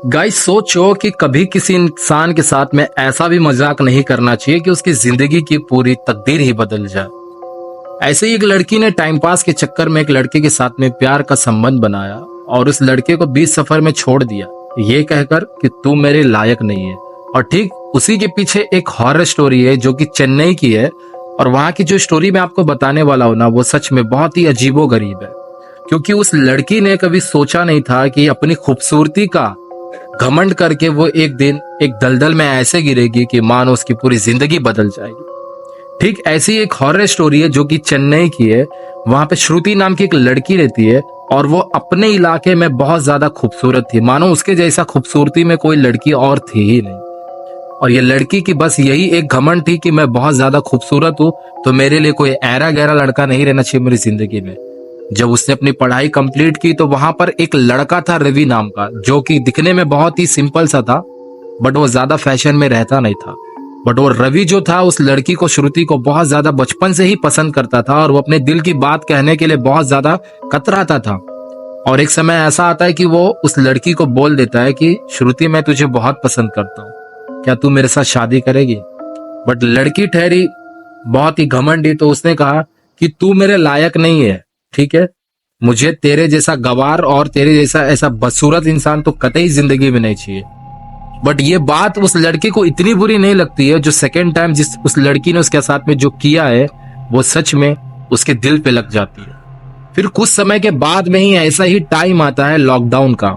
Guys सोचो कि कभी किसी इंसान के साथ में ऐसा भी मजाक नहीं करना चाहिए कि उसकी जिंदगी की पूरी तकदीर ही बदल जाए। ऐसे ही एक लड़की ने टाइम पास के चक्कर में एक लड़के के साथ में प्यार का संबंध बनाया और उस लड़के को बीच सफर में छोड़ दिया, ये कहकर कि तू मेरे लायक नहीं है। और ठीक उसी के पीछे एक हॉरर स्टोरी है जो कि चेन्नई की है। और वहां की जो स्टोरी मैं आपको बताने वाला हूं ना, वो सच में बहुत ही अजीबो गरीब है, क्योंकि उस लड़की ने कभी सोचा नहीं था कि अपनी खूबसूरती का घमंड करके वो एक दिन एक दलदल में ऐसे गिरेगी कि मानो उसकी पूरी जिंदगी बदल जाएगी। ठीक ऐसी एक हॉरर स्टोरी है जो कि चेन्नई की है। वहां पे श्रुति नाम की एक लड़की रहती है और वो अपने इलाके में बहुत ज्यादा खूबसूरत थी, मानो उसके जैसा खूबसूरती में कोई लड़की और थी ही नहीं। और ये लड़की की बस यही एक घमंड थी कि मैं बहुत ज्यादा खूबसूरत हूँ, तो मेरे लिए कोई ऐरा गहरा लड़का नहीं रहना चाहिए मेरी जिंदगी में। जब उसने अपनी पढ़ाई कंप्लीट की तो वहां पर एक लड़का था रवि नाम का, जो कि दिखने में बहुत ही सिंपल सा था, बट वो ज्यादा फैशन में रहता नहीं था। बट वो रवि जो था उस लड़की को, श्रुति को, बहुत ज्यादा बचपन से ही पसंद करता था और वो अपने दिल की बात कहने के लिए बहुत ज्यादा कतराता था। और एक समय ऐसा आता है कि वो उस लड़की को बोल देता है कि श्रुति, मैं तुझे बहुत पसंद करता हूँ, क्या तू मेरे साथ शादी करेगी? बट लड़की ठहरी बहुत ही घमंडी, तो उसने कहा कि तू मेरे लायक नहीं है, ठीक है, मुझे तेरे जैसा गवार और तेरे जैसा ऐसा बदसूरत इंसान तो कतई जिंदगी में नहीं चाहिए। बट ये बात उस लड़के को इतनी बुरी नहीं लगती है। जो सेकेंड टाइम जिस उस लड़की ने उसके साथ में जो किया है वो सच में उसके दिल पे लग जाती है। फिर कुछ समय के बाद में ही ऐसा ही टाइम आता है लॉकडाउन का,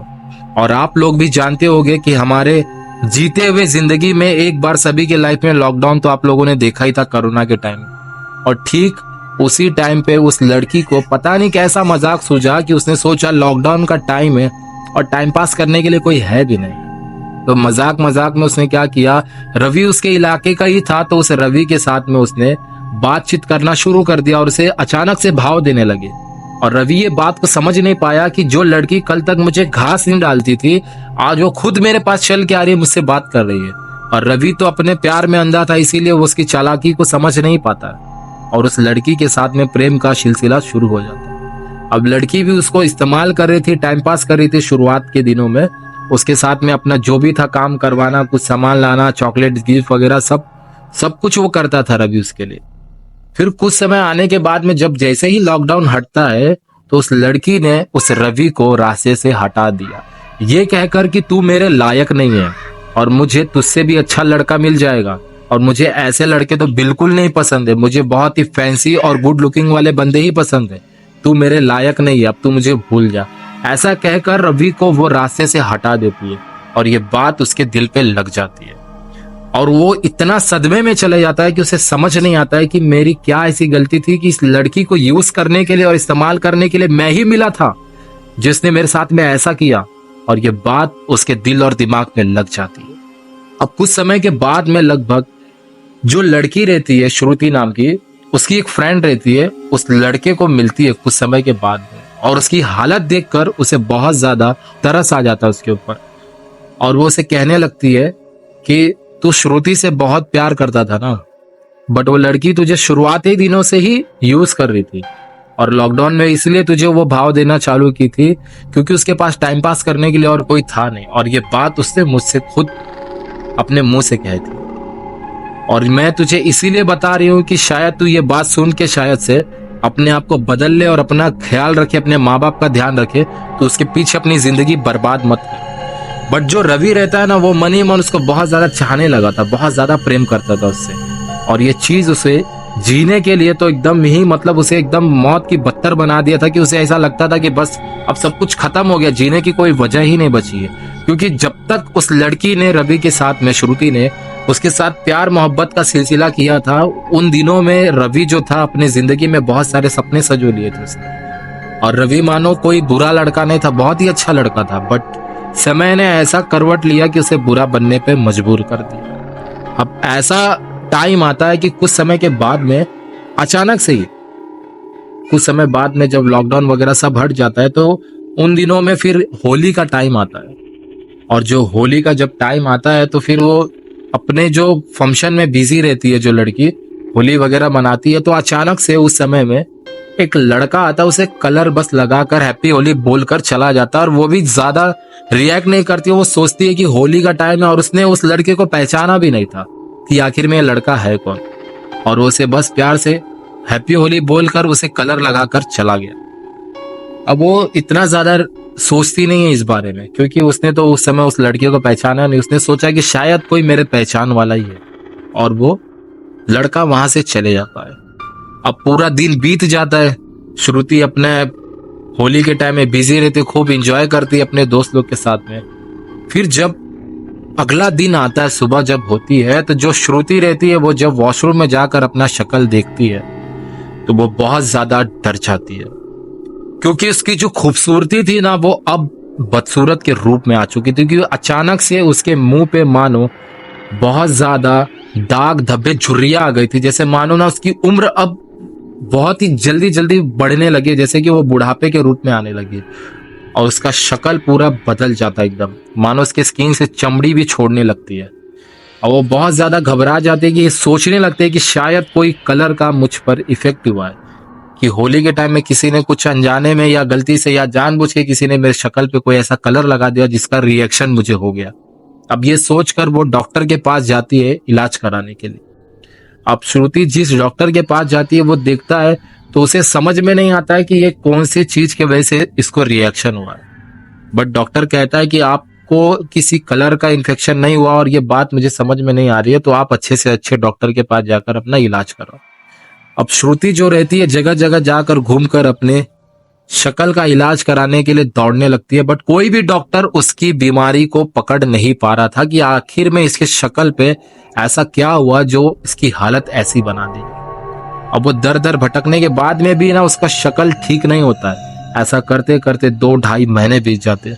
और आप लोग भी जानते होंगे कि हमारे जीते हुए जिंदगी में एक बार सभी के लाइफ में लॉकडाउन तो आप लोगों ने देखा ही था कोरोना के टाइम। और ठीक उसी टाइम पे उस लड़की को पता नहीं कैसा मजाक सूझा कि उसने सोचा लॉकडाउन का टाइम है और टाइम पास करने के लिए कोई है भी नहीं, तो मजाक मजाक में उसने क्या किया, रवि उसके इलाके का ही था, तो उस रवि के साथ में उसने बातचीत करना शुरू कर दिया और उसे अचानक से भाव देने लगे। और रवि ये बात को समझ नहीं पाया कि जो लड़की कल तक मुझे घास नहीं डालती थी, आज वो खुद मेरे पास चल के आ रही है, मुझसे बात कर रही है। और रवि तो अपने प्यार में अंधा था, इसीलिए वो उसकी चालाकी को समझ नहीं पाता और उस लड़की के साथ में प्रेम का सिलसिला शुरू हो जाता है। अब लड़की भी उसको इस्तेमाल कर रही थी, टाइम पास कर रही थी शुरुआत के दिनों में। उसके साथ में अपना जो भी था काम करवाना, कुछ सामान लाना, चॉकलेट गिफ्ट वगैरह सब कुछ वो करता था रवि उसके लिए। फिर कुछ समय आने के बाद में जब जैसे ही लॉकडाउन हटता है तो उस लड़की ने उस रवि को रास्ते से हटा दिया, ये कहकर कि तू मेरे लायक नहीं है और मुझे तुझसे भी अच्छा लड़का मिल जाएगा, और मुझे ऐसे लड़के तो बिल्कुल नहीं पसंद है, मुझे बहुत ही फैंसी और गुड लुकिंग वाले बंदे ही पसंद है, तू मेरे लायक नहीं है, अब तू मुझे भूल जा। ऐसा कहकर रवि को वो रास्ते से हटा देती है और ये बात उसके दिल पे लग जाती है और वो इतना सदमे में चले जाता है कि उसे समझ नहीं आता है कि मेरी क्या ऐसी गलती थी कि इस लड़की को यूज करने के लिए और इस्तेमाल करने के लिए मैं ही मिला था जिसने मेरे साथ में ऐसा किया। और ये बात उसके दिल और दिमाग में लग जाती है। अब कुछ समय के बाद में लगभग जो लड़की रहती है श्रुति नाम की, उसकी एक फ्रेंड रहती है, उस लड़के को मिलती है कुछ समय के बाद में, और उसकी हालत देखकर उसे बहुत ज्यादा तरस आ जाता है उसके ऊपर। और वो उसे कहने लगती है कि तू श्रुति से बहुत प्यार करता था ना, बट वो लड़की तुझे शुरुआती दिनों से ही यूज कर रही थी और लॉकडाउन में इसलिए तुझे वो भाव देना चालू की थी क्योंकि उसके पास टाइम पास करने के लिए और कोई था नहीं। और ये बात उसने मुझसे खुद अपने मुंह से कही थी और मैं तुझे इसीलिए बता रही हूँ कि शायद तू ये बात सुन के शायद से अपने आप को बदल ले और अपना ख्याल रखे, अपने माँ बाप का ध्यान रखे, तो उसके पीछे अपनी जिंदगी बर्बाद मत कर। बट जो रवि रहता है ना, वो मन ही मन उसको बहुत ज्यादा चाहने लगा था, बहुत ज्यादा प्रेम करता था उससे, और ये चीज उसे जीने के लिए तो एकदम ही मतलब उसे एकदम मौत की बदतर बना दिया था कि उसे ऐसा लगता था कि बस अब सब कुछ खत्म हो गया, जीने की कोई वजह ही नहीं बची है। क्योंकि जब तक उस लड़की ने रवि के साथ में, श्रुति ने उसके साथ प्यार मोहब्बत का सिलसिला किया था, उन दिनों में रवि जो था अपनी जिंदगी में बहुत सारे सपने सजो लिए थे उसने। और रवि मानो कोई बुरा लड़का नहीं था, बहुत ही अच्छा लड़का था, बट समय ने ऐसा करवट लिया कि उसे बुरा बनने पे मजबूर कर दिया। अब ऐसा टाइम आता है कि कुछ समय के बाद में अचानक से ही कुछ समय बाद में जब लॉकडाउन वगैरह सब हट जाता है तो उन दिनों में फिर होली का टाइम आता है। और जो होली का जब टाइम आता है तो फिर वो अपने जो फंक्शन में बिजी रहती है, जो लड़की होली वगैरह मनाती है, तो अचानक से उस समय में एक लड़का आता है, उसे कलर बस लगाकर हैप्पी होली बोलकर चला जाता है, और वो भी ज्यादा रिएक्ट नहीं करती। वो सोचती है कि होली का टाइम है और उसने उस लड़के को पहचाना भी नहीं था कि आखिर में ये लड़का है कौन, और वो उसे बस प्यार से हैप्पी होली बोलकर उसे कलर लगाकर चला गया। अब वो इतना ज्यादा सोचती नहीं है इस बारे में, क्योंकि उसने तो उस समय उस लड़के को पहचाना नहीं। उसने सोचा कि शायद कोई मेरे पहचान वाला ही है, और वो लड़का वहां से चले जाता है। अब पूरा दिन बीत जाता है। श्रुति अपने होली के टाइम में बिजी रहती, खूब एंजॉय करती है अपने दोस्त लोग के साथ में। फिर जब अगला दिन आता है, सुबह जब होती है, तो जो श्रुति रहती है वो जब वॉशरूम में जाकर अपना शक्ल देखती है तो वो बहुत ज्यादा डर जाती है, क्योंकि उसकी जो खूबसूरती थी ना वो अब बदसूरत के रूप में आ चुकी थी। क्योंकि अचानक से उसके मुंह पे मानो बहुत ज्यादा दाग धब्बे झुर्रियां आ गई थी, जैसे मानो ना उसकी उम्र अब बहुत ही जल्दी जल्दी बढ़ने लगी, जैसे कि वो बुढ़ापे के रूप में आने लगी, और उसका शक्ल पूरा बदल जाता है एकदम, मानो उसके स्किन से चमड़ी भी छोड़ने लगती है। और वो बहुत ज्यादा घबरा जाते हैं कि ये सोचने लगते हैं कि शायद कोई कलर का मुझ पर इफेक्ट हुआ है, कि होली के टाइम में किसी ने कुछ अनजाने में या गलती से या जानबूझ के किसी ने मेरे शक्ल पे कोई ऐसा कलर लगा दिया जिसका रिएक्शन मुझे हो गया। अब ये सोचकर वो डॉक्टर के पास जाती है इलाज कराने के लिए। अब श्रुति जिस डॉक्टर के पास जाती है वो देखता है तो उसे समझ में नहीं आता है कि ये कौन सी चीज की वजह से इसको रिएक्शन हुआ है। बट डॉक्टर कहता है कि आपको किसी कलर का इन्फेक्शन नहीं हुआ, और ये बात मुझे समझ में नहीं आ रही है, तो आप अच्छे से अच्छे डॉक्टर के पास जाकर अपना इलाज कराओ। अब श्रुति जो रहती है जगह जगह जाकर घूमकर अपने शक्ल का इलाज कराने के लिए दौड़ने लगती है, बट कोई भी डॉक्टर उसकी बीमारी को पकड़ नहीं पा रहा था कि आखिर में इसके शक्ल पे ऐसा क्या हुआ जो इसकी हालत ऐसी बना दी। अब वो दर दर भटकने के बाद में भी ना उसका शक्ल ठीक नहीं होता है। ऐसा करते करते 2-2.5 महीने बीत जाते हैं,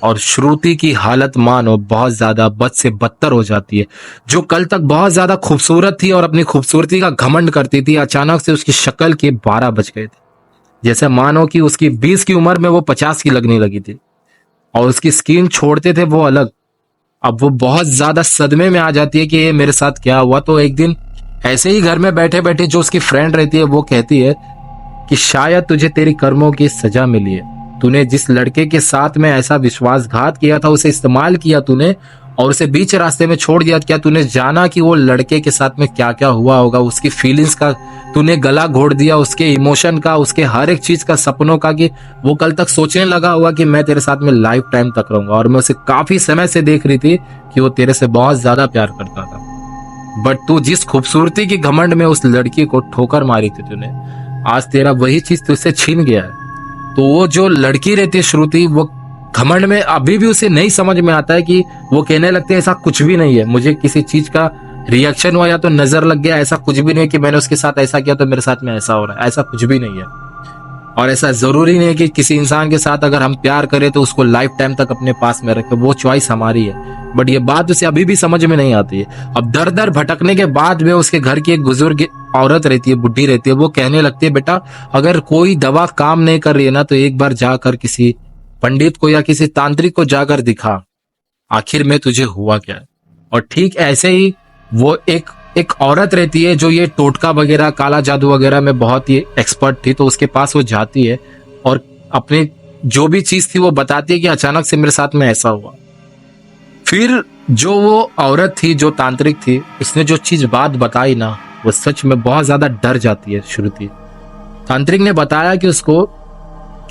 और श्रुति की हालत मानो बहुत ज्यादा बद से बदतर हो जाती है। जो कल तक बहुत ज्यादा खूबसूरत थी और अपनी खूबसूरती का घमंड करती थी, अचानक से उसकी शक्ल के 12 बज गए थे, जैसे मानो कि उसकी 20 की उम्र में वो 50 की लगने लगी थी, और उसकी स्किन छोड़ते थे वो अलग। अब वो बहुत ज्यादा सदमे में आ जाती है कि ये मेरे साथ क्या हुआ। तो एक दिन ऐसे ही घर में बैठे बैठे जो उसकी फ्रेंड रहती है वो कहती है कि शायद तुझे तेरी कर्मों की सजा मिली है। तूने जिस लड़के के साथ में ऐसा विश्वासघात किया था, उसे इस्तेमाल किया तूने और उसे बीच रास्ते में छोड़ दिया। क्या तूने जाना कि वो लड़के के साथ में क्या क्या हुआ होगा? उसकी फीलिंग्स का तूने गला घोट दिया, उसके इमोशन का, उसके हर एक चीज का, सपनों का, कि वो कल तक सोचने लगा हुआ कि मैं तेरे साथ में लाइफ टाइम तक रहूंगा। और मैं उसे काफी समय से देख रही थी कि वो तेरे से बहुत ज्यादा प्यार करता था, बट तू जिस खूबसूरती की घमंड में उस लड़की को ठोकर मारी थी तूने, आज तेरा वही चीज तुझसे छीन गया है। तो वो जो लड़की रहती है श्रुति, वो घमंड में अभी भी उसे नहीं समझ में आता है कि वो कहने लगते हैं ऐसा कुछ भी नहीं है, मुझे किसी चीज का रिएक्शन हुआ या तो नजर लग गया, ऐसा कुछ भी नहीं कि मैंने उसके साथ ऐसा किया तो मेरे साथ में ऐसा हो रहा है, ऐसा कुछ भी नहीं है। और ऐसा जरूरी नहीं है कि किसी इंसान के साथ अगर हम प्यार करें तो उसको लाइफ टाइम तक अपने पास में रखें, वो चॉइस हमारी है। बट ये बात उसे अभी भी समझ में नहीं आती है। अब दर दर भटकने के बाद में उसके घर की एक बुजुर्ग औरत रहती है, बुढ़ी रहती है, वो कहने लगती है बेटा अगर कोई दवा काम नहीं कर रही है ना तो एक बार जाकर किसी पंडित को या किसी तांत्रिक को जाकर दिखा, आखिर में तुझे हुआ क्या है। और ठीक ऐसे ही वो एक औरत रहती है जो ये टोटका वगैरह, काला जादू वगैरह में बहुत ही एक्सपर्ट थी, तो उसके पास वो जाती है और अपने जो भी चीज थी वो बताती है कि अचानक से मेरे साथ में ऐसा हुआ। फिर जो वो औरत थी, जो तांत्रिक थी, उसने जो चीज बात बताई ना, वो सच में बहुत ज्यादा डर जाती है श्रुति। तांत्रिक ने बताया कि उसको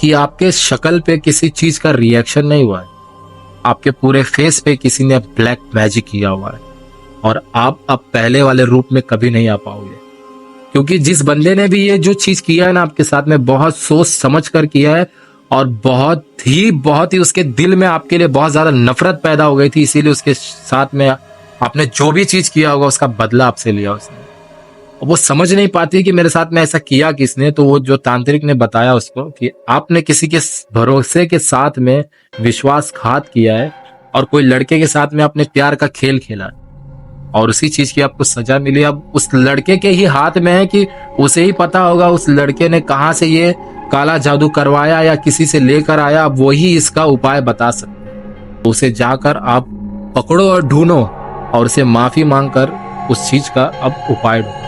कि आपके शक्ल पे किसी चीज का रिएक्शन नहीं हुआ है, आपके पूरे फेस पे किसी ने ब्लैक मैजिक किया हुआ है, और आप अब पहले वाले रूप में कभी नहीं आ पाओगे। क्योंकि जिस बंदे ने भी ये जो चीज किया है ना आपके साथ में, बहुत सोच समझ कर किया है, और बहुत ही उसके दिल में आपके लिए बहुत ज्यादा नफरत पैदा हो गई थी, इसीलिए उसके साथ में आपने जो भी चीज किया होगा उसका बदला आपसे लिया उसने। वो समझ नहीं पाती कि मेरे साथ में ऐसा किया किसने। तो वो जो तांत्रिक ने बताया उसको कि आपने किसी के भरोसे के साथ में विश्वासघात किया है, और कोई लड़के के साथ में आपने प्यार का खेल खेला है, और उसी चीज की आपको सजा मिली। अब उस लड़के के ही हाथ में है कि उसे ही पता होगा उस लड़के ने कहाँ से ये काला जादू करवाया या किसी से लेकर आया, अब वही इसका उपाय बता सकते। उसे जाकर आप पकड़ो और ढूंढो, और उसे माफी मांगकर उस चीज का अब उपाय ढूंढो।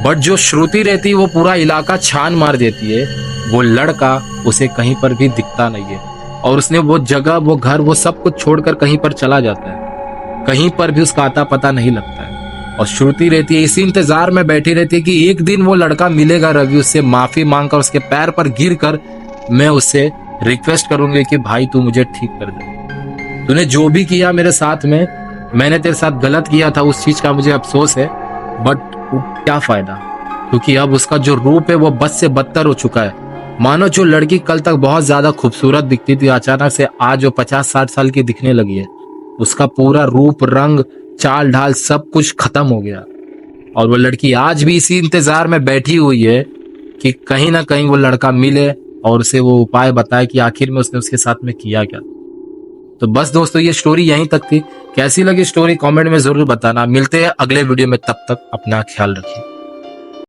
बट जो श्रुति रहती है वो पूरा इलाका छान मार देती है। वो लड़का उसे कहीं पर भी दिखता नहीं है और उसने वो जगह, वो घर, वो सब कुछ छोड़कर कहीं पर चला जाता है। कहीं पर भी उसका आता पता नहीं लगता है। और श्रुति रहती है इसी इंतजार में बैठी रहती है कि एक दिन वो लड़का मिलेगा रवि, उससे माफी मांगकर उसके पैर पर गिर कर मैं उससे रिक्वेस्ट करूंगी कि भाई तू मुझे ठीक कर दे। तूने जो भी किया मेरे साथ में, मैंने तेरे साथ गलत किया था, उस चीज का मुझे अफसोस है, बट क्या फायदा, क्योंकि अब उसका जो रूप है वो बद से बदतर हो चुका है। मानो जो लड़की कल तक बहुत ज्यादा खूबसूरत दिखती थी, अचानक से आज वो 50-60 साल की दिखने लगी है। उसका पूरा रूप, रंग, चाल ढाल सब कुछ खत्म हो गया। और वो लड़की आज भी इसी इंतजार में बैठी हुई है कि कहीं ना कहीं वो लड़का मिले और उसे वो उपाय बताए कि आखिर में उसने उसके साथ में किया क्या। तो बस दोस्तों, ये स्टोरी यहीं तक थी। कैसी लगी स्टोरी कमेंट में जरूर बताना। मिलते हैं अगले वीडियो में, तब तक अपना ख्याल रखिए।